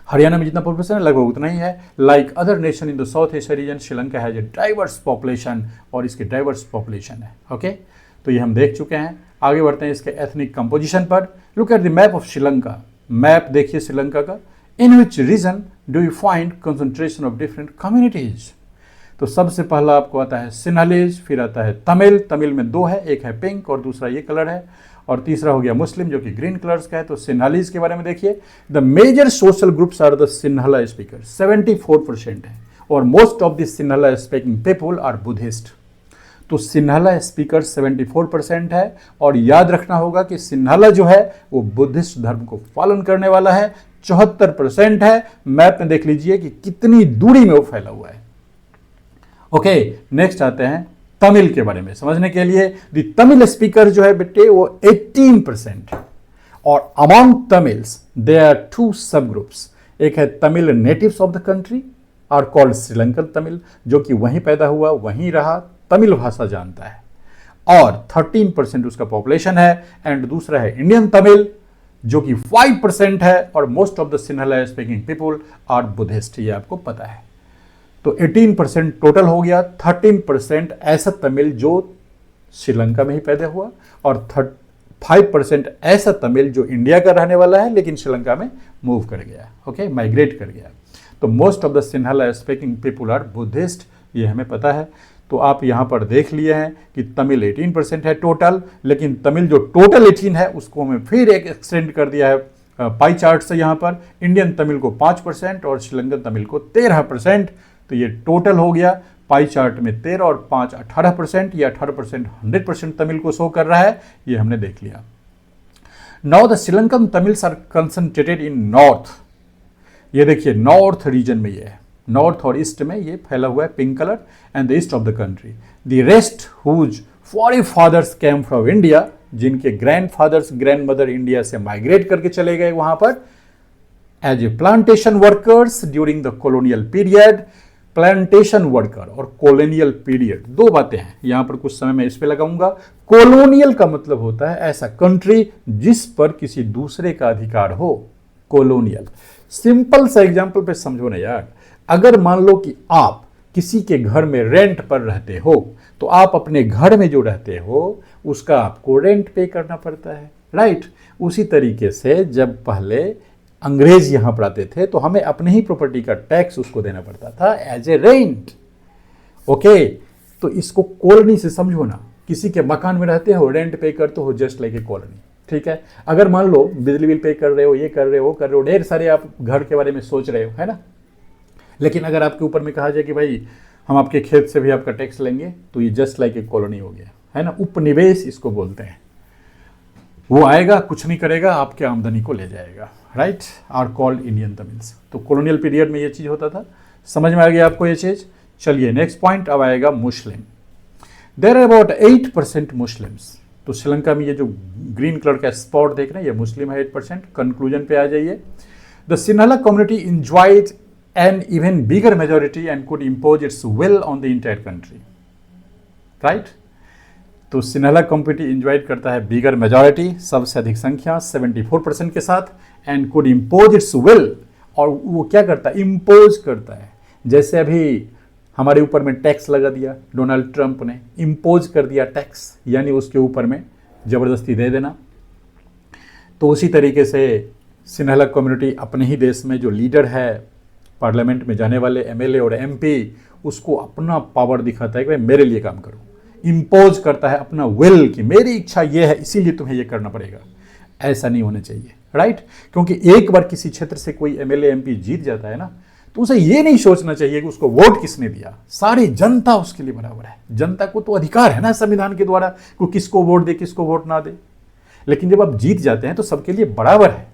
Haryana में जितना पॉपुलेशन है लगभग उतना ही है। Like other nation in the South Asia region, Sri Lanka has a diverse population, और इसकी डाइवर्स पॉपुलेशन है। ओके, तो ये हम देख चुके हैं। आगे बढ़ते हैं इसके एथनिक कंपोजिशन पर। Look at the map of Sri Lanka. Map देखिए श्रीलंका का। In which region do you find concentration of different communities? तो सबसे पहला आपको आता है सिन्हालीज, फिर आता है तमिल। तमिल में 2 है, एक है पिंक और दूसरा ये कलर है, और तीसरा हो गया मुस्लिम जो कि ग्रीन कलर्स का है। तो सिन्हालीज के बारे में देखिए। The major social groups are the Sinhala speaker, 74% है, और most of the Sinhala speaking people are Buddhist. तो सिन्हाला स्पीकर 74% है, और याद रखना होगा कि सिन्हाला जो है वो बुद्धिस्ट धर्म को पालन करने वाला है। 74% है। मैप में देख लीजिए कि कितनी दूरी में वो फैला हुआ है। ओके, नेक्स्ट आते हैं तमिल के बारे में समझने के लिए। द तमिल स्पीकर जो है बेटे वो 18% है, और अमॉन्ग तमिल्स देयर आर 2 सब ग्रुप्स। एक है Tamil natives of the country are called Sri Lankan Tamil, जो कि वहीं पैदा हुआ वहीं रहा, तमिल भाषा जानता है, और 13% उसका पॉपुलेशन है। एंड दूसरा है इंडियन तमिल, जो कि 5% है, और most of the Sinhala speaking people are Buddhist, ये आपको पता है। तो 18% टोटल हो गया। 13% ऐसा तमिल जो श्रीलंका में ही पैदा हुआ, और 5% ऐसा तमिल जो इंडिया का रहने वाला है लेकिन श्रीलंका में मूव कर गया, ओके, माइग्रेट कर गया। तो most of the Sinhala speaking people are Buddhist, ये हमें पता है। तो आप यहाँ पर देख लिए हैं कि तमिल 18% है टोटल, लेकिन तमिल जो टोटल 18 है उसको हमें फिर एक एक्सटेंड कर दिया है पाई चार्ट से। यहाँ पर इंडियन तमिल को 5% और श्रीलंकन तमिल को 13%। तो ये टोटल हो गया पाई चार्ट में 13 और 5 18%, या 18% 100% तमिल को शो कर रहा है, ये हमने देख लिया। Now the Sri Lankan Tamils are concentrated in north. ये देखिए नॉर्थ रीजन में ये है, नॉर्थ और ईस्ट में ये फैला हुआ है, pink colour, and the east of the country. The rest whose forefathers came from India, जिनके ग्रैंडफादर्स ग्रैंडमदर इंडिया से माइग्रेट करके चले गए वहां पर, as a plantation workers during the colonial period. Plantation worker और कॉलोनियल पीरियड दो बातें हैं, यहां पर कुछ समय मैं इस पे लगाऊंगा। कॉलोनियल का मतलब होता है ऐसा कंट्री जिस पर किसी दूसरे का अधिकार हो, कॉलोनियल। सिंपल सा एग्जांपल पे समझो ना यार, अगर मान लो कि आप किसी के घर में रेंट पर रहते हो तो आप अपने घर में जो रहते हो उसका आपको रेंट पे करना पड़ता है, राइट। उसी तरीके से जब पहले अंग्रेज यहां पर आते थे तो हमें अपने ही प्रॉपर्टी का टैक्स उसको देना पड़ता था एज ए रेंट। ओके, तो इसको कॉलोनी से समझो ना, किसी के मकान में रहते हो, रेंट पे करते हो, जस्ट लाइक ए कॉलोनी, ठीक है। अगर मान लो बिजली बिल पे कर रहे हो, ये कर रहे हो, वो कर रहे हो, ढेर सारे आप घर के बारे में सोच रहे हो, है ना। लेकिन अगर आपके ऊपर में कहा जाए कि भाई हम आपके खेत से भी आपका टैक्स लेंगे, तो ये जस्ट लाइक ए कॉलोनी हो गया, है ना। उपनिवेश इसको बोलते हैं। वो आएगा, कुछ नहीं करेगा, आपके आमदनी को ले जाएगा, right. Are called Indian Tamils. तो कॉलोनियल पीरियड में ये चीज़ होता था। समझ में आ गया आपको ये चीज़। चलिए नेक्स्ट पॉइंट अब आएगा Muslim. There are about 8% Muslims. तो श्रीलंका में ये जो ग्रीन कलर का स्पॉट देख रहे हैं ये मुस्लिम है 8%। कंक्लूजन पे आ जाइए। The Sinhala community enjoyed an even bigger majority and could impose its will on the entire country, right. तो सिन्हाला कम्युनिटी इंजॉयड करता है बिगर मेजोरिटी, सबसे अधिक संख्या 74% के साथ, and could impose its will. और वो क्या करता है, इम्पोज करता है। जैसे अभी हमारे ऊपर में टैक्स लगा दिया डोनाल्ड ट्रंप ने, इम्पोज कर दिया टैक्स, यानी उसके ऊपर में ज़बरदस्ती दे देना। तो उसी तरीके से सिन्हाला कम्युनिटी अपने ही देश में जो लीडर है, पार्लियामेंट में जाने वाले एमएलए और एमपी, उसको अपना पावर दिखाता है कि भाई मेरे लिए काम करो। इम्पोज करता है अपना विल कि मेरी इच्छा ये है इसीलिए तुम्हें ये करना पड़ेगा। ऐसा नहीं होना चाहिए, राइट। क्योंकि एक बार किसी क्षेत्र से कोई एमएलए एमपी जीत जाता है ना, तो उसे ये नहीं सोचना चाहिए कि उसको वोट किसने दिया, सारी जनता उसके लिए बराबर है। जनता को तो अधिकार है ना संविधान के द्वारा को किसको वोट दे किसको वोट ना दे। लेकिन जब आप जीत जाते हैं तो सबके लिए बराबर है।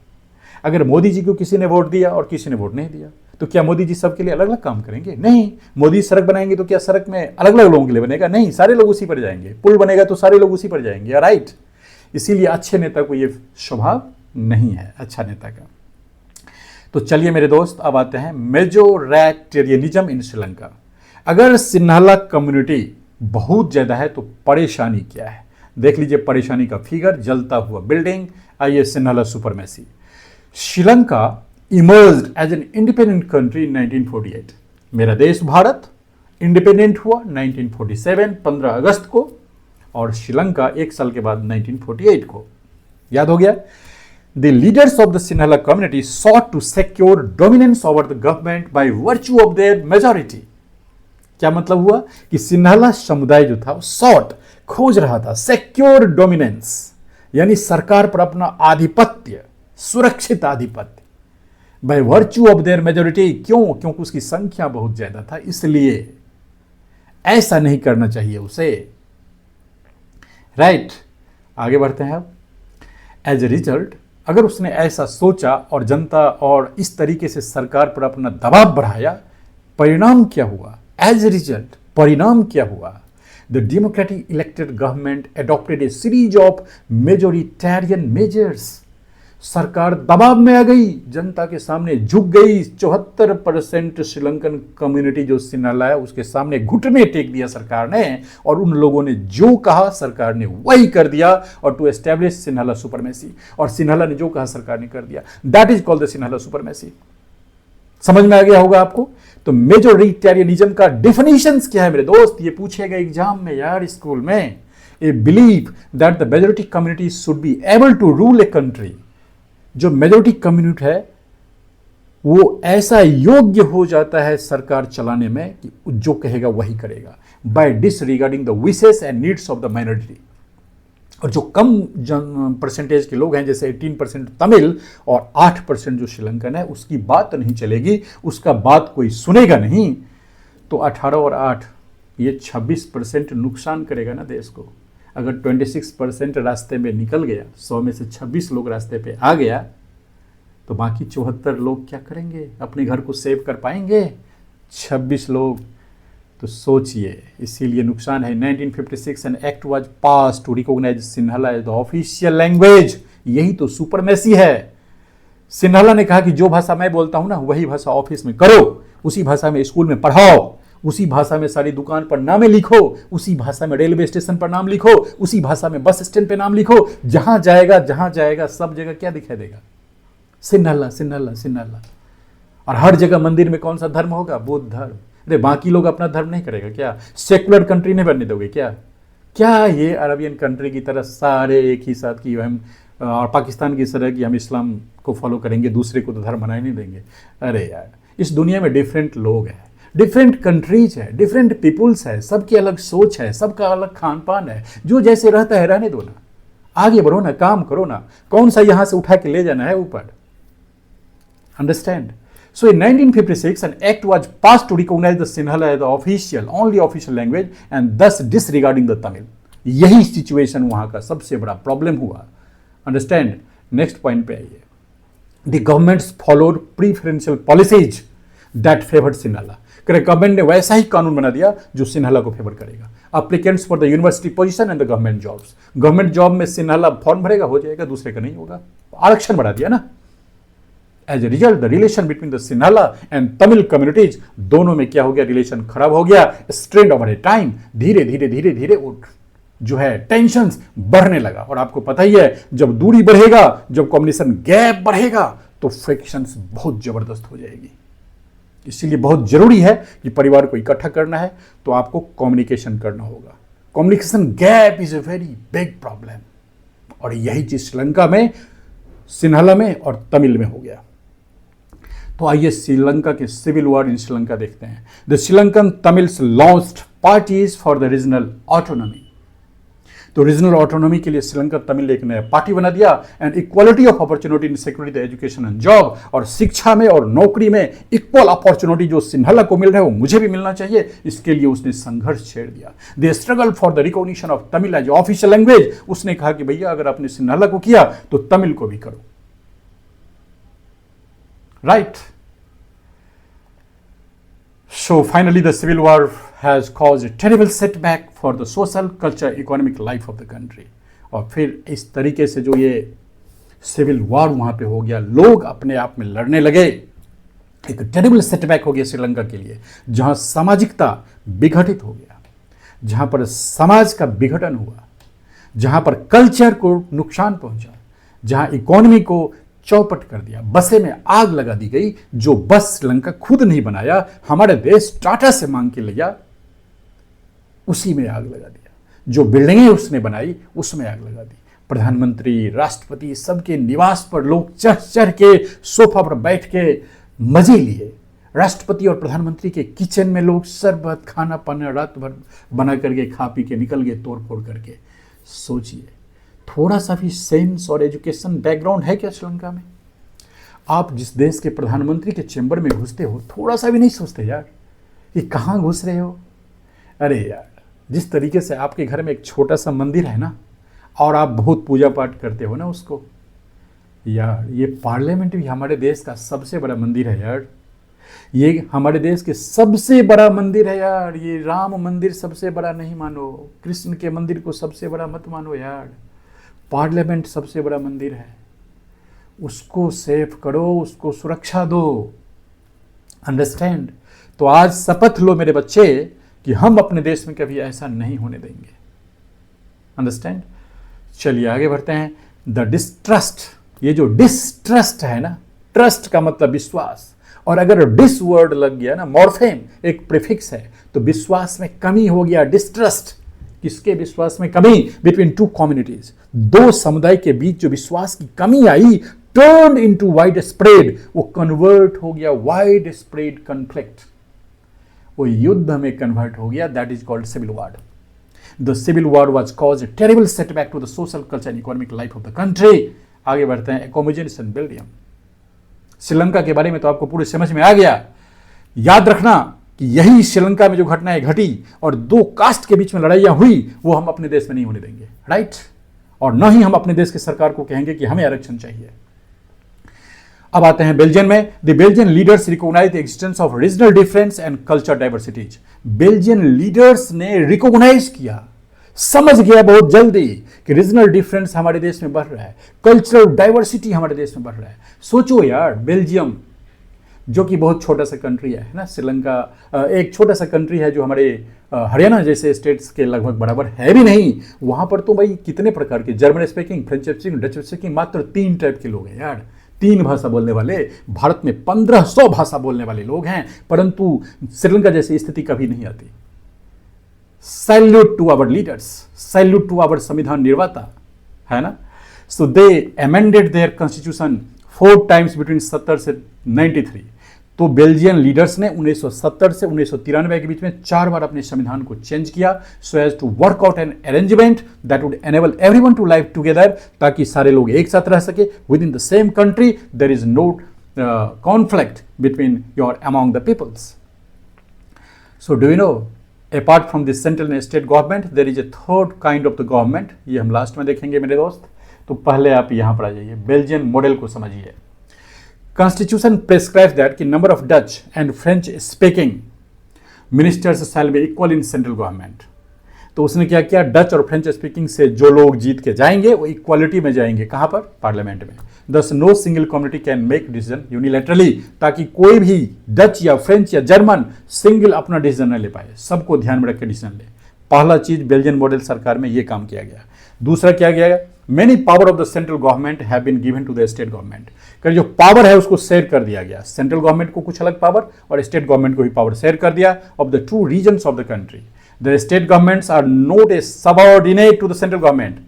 अगर मोदी जी को किसी ने वोट दिया और किसी ने वोट नहीं दिया, तो क्या मोदी जी सबके लिए अलग अलग काम करेंगे? नहीं। मोदी सड़क बनाएंगे तो क्या सड़क में अलग अलग लोगों के लिए बनेगा? नहीं, सारे लोग उसी पर जाएंगे। पुल बनेगा तो सारे लोग उसी पर जाएंगे, राइट। इसीलिए अच्छे नेता को ये स्वभाव नहीं है अच्छा नेता का। तो चलिए मेरे दोस्त अब आते हैं मेजोरिटेरियनिज्म इन श्रीलंका। अगर सिन्हाला कम्युनिटी बहुत ज्यादा है तो परेशानी क्या है, देख लीजिए परेशानी का फिगर, जलता हुआ बिल्डिंग। आइए Sinhala supremacy. Sri Lanka emerged as an independent country in 1948। मेरा देश भारत इंडिपेंडेंट हुआ 1947 15 अगस्त को, और श्रीलंका एक साल के बाद 1948 को। याद हो गया। The leaders of the Sinhala community sought to secure dominance over the government by virtue of their majority। क्या मतलब हुआ कि सिन्हाला समुदाय जो था sought खोज रहा था, secure dominance यानी सरकार पर अपना आधिपत्य, सुरक्षित आधिपत्य, by virtue of their majority। क्यों? क्योंकि उसकी संख्या बहुत ज्यादा था, इसलिए ऐसा नहीं करना चाहिए उसे, राइट। आगे बढ़ते हैं अब। एज ए रिजल्ट, अगर उसने ऐसा सोचा और जनता और इस तरीके से सरकार पर अपना दबाव बढ़ाया, परिणाम क्या हुआ? एज ए रिजल्ट परिणाम क्या हुआ? The democratic elected government adopted A series of majoritarian measures. सरकार दबाव में आ गई, जनता के सामने झुक गई। 74% श्रीलंकन कम्युनिटी जो सिन्हाला है उसके सामने घुटने टेक दिया सरकार ने, और उन लोगों ने जो कहा सरकार ने वही कर दिया, और टू एस्टैब्लिश सिन्हाला सुपरमेसी। और सिन्हाला ने जो कहा सरकार ने कर दिया। That is called the Sinhala supremacy. समझ में आ गया होगा आपको। तो मेजोरिटेरियनिज्म का डेफिनेशंस क्या है मेरे दोस्त, ये पूछेगा एग्जाम में यार, स्कूल में। A believe that the majority community should be able to rule a country. जो मेजोरिटी कम्युनिटी है वो ऐसा योग्य हो जाता है सरकार चलाने में कि जो कहेगा वही करेगा, by disregarding the wishes and needs of the minority. और जो कम परसेंटेज के लोग हैं, जैसे 18% तमिल और 8% जो श्रीलंकन है, उसकी बात नहीं चलेगी, उसका बात कोई सुनेगा नहीं। तो 18 और 8 ये 26% नुकसान करेगा ना देश को। अगर 26% रास्ते में निकल गया, 100 में से 26 लोग रास्ते पे आ गया, तो बाकी 74 लोग क्या करेंगे? अपने घर को सेव कर पाएंगे? 26 लोग। तो सोचिए, इसीलिए नुकसान है। 1956 an act was pass to recognise Sinhala as the official language. यही तो सुपरमेसी है। सिन्हाला ने कहा कि जो भाषा मैं बोलता हूं ना वही भाषा ऑफिस में करो, उसी भाषा में स्कूल में पढ़ाओ, उसी भाषा में सारी दुकान पर नामें लिखो, उसी भाषा में रेलवे स्टेशन पर नाम लिखो, उसी भाषा में बस स्टैंड पे नाम लिखो। जहां जाएगा सब जगह क्या दिखाई देगा? सिन्हाला सिन्हाला सिन्हाला। और हर जगह मंदिर में कौन सा धर्म होगा? बुद्ध धर्म। अरे बाकी लोग अपना धर्म नहीं करेगा क्या? सेकुलर कंट्री नहीं बनने दोगे क्या? क्या ये अरबियन कंट्री की तरह सारे एक ही साथ की हम, और पाकिस्तान की तरह कि हम इस्लाम को फॉलो करेंगे, दूसरे को तो धर्म बनाए नहीं देंगे? अरे यार, इस दुनिया में डिफरेंट लोग हैं, डिफरेंट कंट्रीज है, डिफरेंट पीपुल्स है, सबकी अलग सोच है, सबका अलग खान पान है। जो जैसे रहता है रहने दो ना, आगे बढ़ो ना, काम करो ना, कौन सा यहां से उठा के ले जाना है ऊपर? Understand? So in 1956, an act was passed to recognize the Sinhala as the only official language and thus disregarding the Tamil. यही सिचुएशन वहां का सबसे बड़ा प्रॉब्लम हुआ। अंडरस्टैंड? नेक्स्ट पॉइंट पे आइए। The governments followed preferential policies that favoured Sinhala. Government ने वैसा ही कानून बना दिया जो सिन्हाला को फेवर करेगा। Applicants for the university position and the government jobs, government job में सिन्हाला फॉर्म भरेगा, हो जाएगा, दूसरे का नहीं होगा। आरक्षण बढ़ा दिया ना। As a result the relation between the Sinhala and Tamil communities, दोनों में क्या हो गया? रिलेशन खराब हो गया। स्ट्रेंड ओवर ए टाइम, धीरे धीरे जो है टेंशंस बढ़ने लगा। और आपको पता ही है, जब दूरी बढ़ेगा, जब कम्युनिकेशन गैप बढ़ेगा, तो फ्रिक्शंस बहुत जबरदस्त हो जाएगी। इसीलिए बहुत जरूरी है कि परिवार को इकट्ठा करना है तो आपको कम्युनिकेशन करना होगा। Communication gap is a very big problem, और यही चीज श्रीलंका में, सिन्हाला में और तमिल में हो गया। तो आइए श्रीलंका के सिविल वॉर इन श्रीलंका देखते हैं। The Sri Lankan Tamils launched parties for the regional autonomy. तो रीजनल ऑटोनॉमी के लिए श्रीलंका तमिल ने एक नया पार्टी बना दिया। And equality of opportunity in security, education and job, और शिक्षा में और नौकरी में इक्वल अपॉर्चुनिटी जो सिन्हाला को मिल रहा है वो मुझे भी मिलना चाहिए, इसके लिए उसने संघर्ष छेड़ दिया। They struggle for the recognition of Tamil as official language. उसने कहा कि भैया अगर आपने सिन्हाला को किया तो तमिल को भी करो। Right? So finally the civil war has caused a terrible setback for the social, culture, economic life of the country. और फिर इस तरीके से जो ये सिविल वॉर वहां पे हो गया, लोग अपने आप में लड़ने लगे। एक टेरिबल सेटबैक हो गया श्रीलंका के लिए, जहां सामाजिकता विघटित हो गया, जहां पर समाज का विघटन हुआ, जहां पर कल्चर को नुकसान पहुंचा, जहां इकोनॉमी को चौपट कर दिया। बसें में आग लगा दी गई, जो बस श्रीलंका खुद नहीं बनाया, हमारे देश टाटा से मांग के लिया, उसी में आग लगा दिया। जो बिल्डिंगें उसने बनाई उसमें आग लगा दी। प्रधानमंत्री, राष्ट्रपति, सबके निवास पर लोग चढ़ चढ़ के सोफा पर बैठ के मजे लिए। राष्ट्रपति और प्रधानमंत्री के किचन में लोग शरबत, खाना पाना रात भर बना करके खा पी के निकल गए, तोड़ फोड़ करके। सोचिए, थोड़ा सा भी सेंस और एजुकेशन बैकग्राउंड है क्या श्रीलंका में? आप जिस देश के प्रधानमंत्री के चैम्बर में घुसते हो, थोड़ा सा भी नहीं सोचते यार कि कहाँ घुस रहे हो? अरे यार, जिस तरीके से आपके घर में एक छोटा सा मंदिर है ना, और आप बहुत पूजा पाठ करते हो ना उसको, यार ये पार्लियामेंट भी हमारे देश का सबसे बड़ा मंदिर है यार। ये हमारे देश के सबसे बड़ा मंदिर है यार। ये राम मंदिर सबसे बड़ा नहीं मानो, कृष्ण के मंदिर को सबसे बड़ा मत मानो यार। पार्लियामेंट सबसे बड़ा मंदिर है, उसको सेफ करो, उसको सुरक्षा दो। अंडरस्टैंड? तो आज शपथ लो मेरे बच्चे कि हम अपने देश में कभी ऐसा नहीं होने देंगे। अंडरस्टैंड? चलिए आगे बढ़ते हैं। द डिस्ट्रस्ट, ये जो डिस्ट्रस्ट है ना, ट्रस्ट का मतलब विश्वास, और अगर डिस वर्ड लग गया ना, मॉर्फेम एक प्रीफिक्स है, तो विश्वास में कमी हो गया। डिस्ट्रस्ट, किसके विश्वास में कमी? बिटवीन टू कम्युनिटीज, दो समुदाय के बीच जो विश्वास की कमी आई, टर्न इनटू वाइड स्प्रेड, वो कन्वर्ट हो गया वाइड स्प्रेड कॉन्फ्लिक्ट, वो युद्ध में कन्वर्ट हो गया। That is called civil war. The civil war was cause a terrible setback to the social, culture and economic life of the country. आगे बढ़ते हैं। एकोमोजेशन बेल्जियम, श्रीलंका के बारे में तो आपको पूरे समझ में आ गया। याद रखना कि यही श्रीलंका में जो घटनाएं घटी और दो कास्ट के बीच में लड़ाइयां हुई, वो हम अपने देश में नहीं होने देंगे। राइट? और न ही हम अपने देश की सरकार को कहेंगे कि हमें आरक्षण चाहिए। अब आते हैं बेल्जियम में। The Belgian leaders recognise the existence of regional difference and culture diversities. Belgian leaders ने रिकॉग्नाइज किया, समझ गया बहुत जल्दी कि रीजनल डिफरेंस हमारे देश में बढ़ रहा है, कल्चरल डाइवर्सिटी हमारे देश में बढ़ रहा है। सोचो यार, बेल्जियम जो कि बहुत छोटा सा कंट्री है ना, श्रीलंका एक छोटा सा कंट्री है जो हमारे हरियाणा जैसे स्टेट्स के लगभग बराबर है भी नहीं, वहाँ पर तो भाई कितने प्रकार के German speaking, French speaking, Dutch speaking मात्र 3 टाइप के लोग हैं यार, 3 भाषा बोलने वाले। भारत में 1500 भाषा बोलने वाले लोग हैं, परंतु श्रीलंका जैसी स्थिति कभी नहीं आती। Salute to our leaders, salute to our संविधान निर्माता, है ना। So they amended their constitution 4 times between 70 से 93। तो बेल्जियन लीडर्स ने 1970 से 1993 के बीच में 4 बार अपने संविधान को चेंज किया, so as to work out an arrangement that would enable everyone to live together, ताकि सारे लोग एक साथ रह सके within the same country, there is no conflict between your among the peoples. So do you know, apart from this central and state government there is a third kind of the government, ये हम last में देखेंगे मेरे दोस्त। तो पहले आप यहाँ पर आ जाइए, बेल्जियन मॉडल को समझिए। Constitution prescribes that कि number of Dutch and French speaking ministers shall be equal in central government। तो उसने क्या किया, डच और फ्रेंच स्पीकिंग से जो लोग जीत के जाएंगे वो इक्वालिटी में जाएंगे, कहाँ पर, पार्लियामेंट में। Thus no single community can make decision unilaterally, ताकि कोई भी डच या फ्रेंच या जर्मन सिंगल अपना डिसीजन न ले पाए, सबको ध्यान में रख के डिसीजन ले। पहला चीज बेल्जियन मॉडल सरकार में ये काम किया गया। दूसरा क्या किया गया, many power of the central government have been given to the state government, कर जो पावर है उसको शेयर कर दिया गया, सेंट्रल गवर्नमेंट को कुछ अलग पावर और स्टेट गवर्नमेंट को भी पावर शेयर कर दिया of the 2 regions of the country. The state governments are not a subordinate to the central government.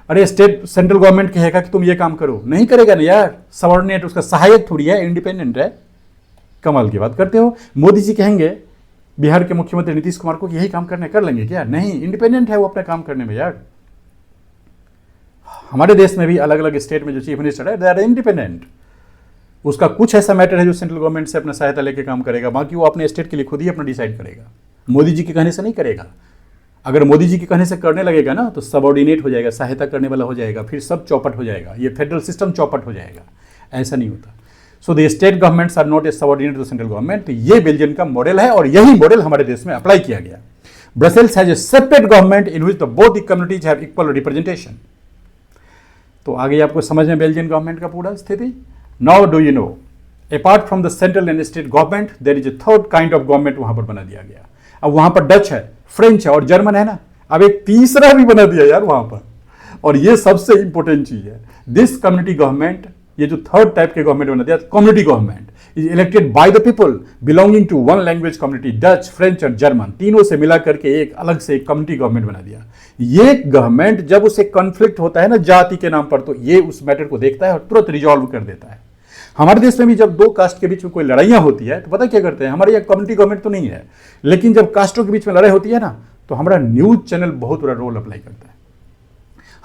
अरे सेंट्रल गवर्नमेंट कहेगा कि तुम ये काम करो, नहीं करेगा ना यार, सबऑर्डिनेट, उसका सहायक थोड़ी है, इंडिपेंडेंट है। कमाल की बात करते हो। मोदी जी कहेंगे बिहार के मुख्यमंत्री नीतीश कुमार को यही काम करने कर लेंगे क्या? नहीं, इंडिपेंडेंट है वो अपने काम करने में यार। हमारे देश में भी अलग अलग स्टेट में जो चीफ मिनिस्टर है दे आर इंडिपेंडेंट, उसका कुछ ऐसा मैटर है जो सेंट्रल गवर्नमेंट से अपना सहायता लेके काम करेगा, बाकी वो अपने स्टेट के लिए खुद ही अपना डिसाइड करेगा, मोदी जी के कहने से नहीं करेगा। अगर मोदी जी के कहने से करने लगेगा ना तो सबऑर्डिनेट हो जाएगा, सहायता करने वाला हो जाएगा, फिर सब चौपट हो जाएगा, ये फेडरल सिस्टम चौपट हो जाएगा। ऐसा नहीं होता। So the state governments are not a subordinate to central government. ये बेल्जियम का मॉडल है और यही मॉडल हमारे देश में अप्लाई किया गया। Brussels has a separate government in which the both the communities have equal representation. तो आगे आपको समझ में बेल्जियन गवर्नमेंट का पूरा स्थिति। Now do you know, apart from the central and state government there is a third kind of government वहां पर बना दिया गया। अब वहां पर डच है, फ्रेंच है और जर्मन है ना, अब एक तीसरा भी बना दिया यार वहां पर, और ये सबसे इंपॉर्टेंट चीज है। दिस कम्युनिटी गवर्नमेंट, ये जो थर्ड टाइप के गवर्नमेंट बना दिया, community government is elected by the people belonging to one language community, Dutch, French और जर्मन, तीनों से मिला करके एक अलग से एक कम्युनिटी गवर्नमेंट बना दिया। ये गवर्नमेंट जब उसे कॉन्फ्लिक्ट होता है ना जाति के नाम पर, तो ये उस मैटर को देखता है और तुरंत रिजॉल्व कर देता है। हमारे देश में भी जब 2 कास्ट के बीच में कोई लड़ाइयां होती है तो पता क्या करते हैं, हमारे यहाँ कम्युनिटी गवर्नमेंट तो नहीं है, लेकिन जब कास्टों के बीच में लड़ाई होती है ना तो हमारा न्यूज चैनल बहुत बड़ा रोल अप्लाई करता है।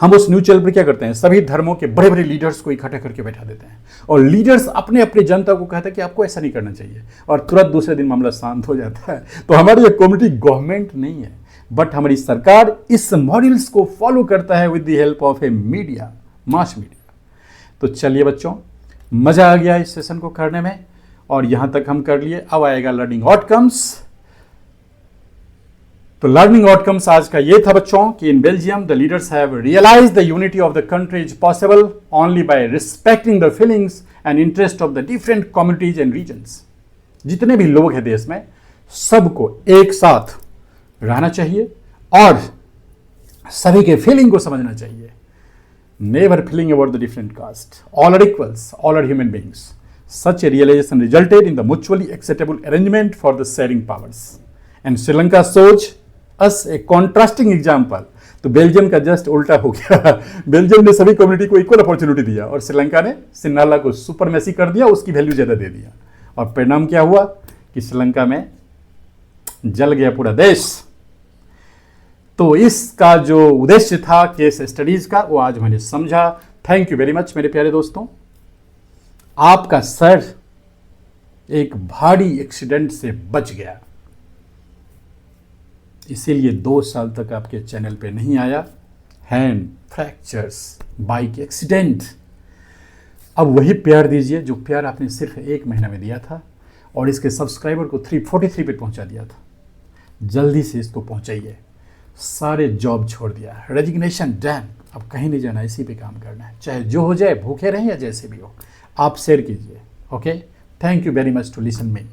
हम उस न्यूज चैनल पर क्या करते हैं, सभी धर्मों के बड़े बड़े लीडर्स को इकट्ठा करके बैठा देते हैं और लीडर्स अपने अपने जनता को कहते हैं कि आपको ऐसा नहीं करना चाहिए, और तुरंत दूसरे दिन मामला शांत हो जाता है। तो हमारी ये कम्युनिटी गवर्नमेंट नहीं है, बट हमारी सरकार इस मॉडल्स को फॉलो करता है with the help of A media, mass media. तो चलिए बच्चों, मजा आ गया इस सेशन को करने में, और यहां तक हम कर लिए। अब आएगा लर्निंग आउटकम्स। तो लर्निंग आउटकम्स आज का ये था बच्चों कि in Belgium the leaders have realize the unity of the country is possible only by respecting the feelings and interest of the different communities and regions. जितने भी लोग हैं देश में, सबको एक साथ रहना चाहिए और सभी के फीलिंग को समझना चाहिए। Never feeling about the different caste, all are equals, all are human beings. Such a realisation resulted in the mutually acceptable arrangement for the sharing powers and Sri Lanka shows us a contrasting example. तो Belgium का just उल्टा हो गया। Belgium ने सभी community को equal opportunity दिया और श्रीलंका ने सिन्नाला को सुपरमेसी कर दिया, उसकी वैल्यू ज्यादा दे दिया, और परिणाम क्या हुआ कि श्रीलंका में जल गया पूरा देश। तो इसका जो उद्देश्य था केस स्टडीज का, वो आज मैंने समझा। थैंक यू वेरी मच मेरे प्यारे दोस्तों। आपका सर एक भारी एक्सीडेंट से बच गया, इसीलिए 2 साल तक आपके चैनल पे नहीं आया। Hand fractures, bike accident. अब वही प्यार दीजिए जो प्यार आपने सिर्फ 1 महीना में दिया था और इसके सब्सक्राइबर को 343 पे पहुंचा दिया था। जल्दी से इसको पहुंचाइए। सारे जॉब छोड़ दिया, रेजिग्नेशन डन, अब कहीं नहीं जाना, इसी पे काम करना है, चाहे जो हो जाए, भूखे रहें या जैसे भी हो। आप शेयर कीजिए। Okay, thank you very much to listen me.